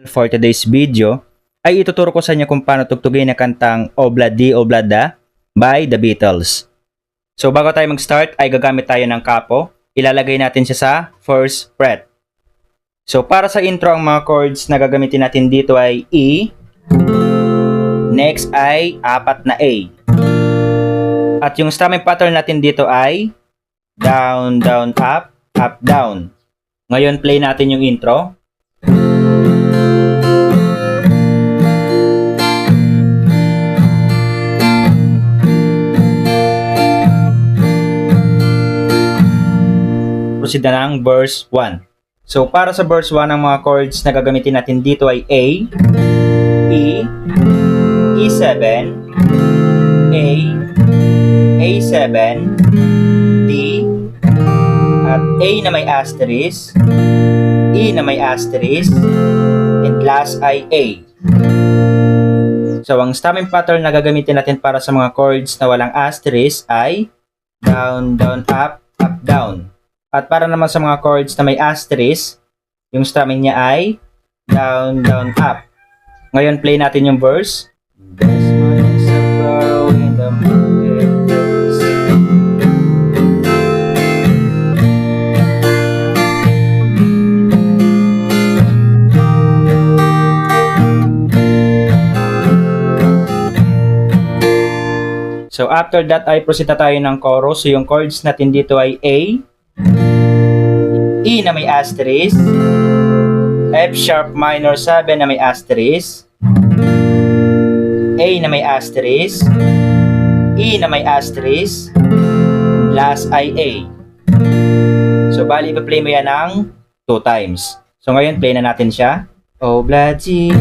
For today's video ay ituturo ko sa inyo kung paano tugtugin ang kantang Obladi Oblada by The Beatles. So bago tayo mag-start ay gagamit tayo ng kapo. Ilalagay natin siya sa first fret. So para sa intro ang mga chords na gagamitin natin dito ay E. Next ay 4 na A. At yung strumming pattern natin dito ay down, down, up, up, down. Ngayon play natin yung intro. Proceed na ng verse 1. So, para sa verse 1, ang mga chords na gagamitin natin dito ay A, E, E7, A, A7, D, at A na may asterisk, E na may asterisk, and last ay A. So, ang strumming pattern na gagamitin natin para sa mga chords na walang asterisk ay down, down, up, up, down. At para naman sa mga chords na may asterisk, yung strumming niya ay down, down, up. Ngayon, play natin yung verse. There's money somewhere in the marketplace. So, after that ay proceed na tayo ng chorus. So, yung chords natin dito ay A, E na may asterisk, F sharp minor 7 na may asterisk, A na may asterisk, E na may asterisk, last ay A. So bali ipa-play mo yan ng 2 times. So ngayon play na natin siya. Obladi,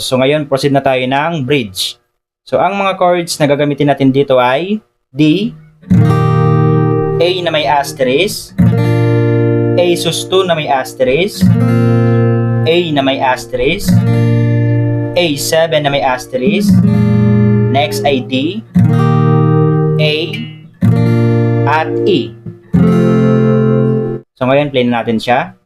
so ngayon, proceed na tayo ng bridge. So ang mga chords na gagamitin natin dito ay D, A na may asterisk, A sus 2 na may asterisk, A na may asterisk, A7 na may asterisk, next ay D, A, at E. So ngayon, play na natin siya.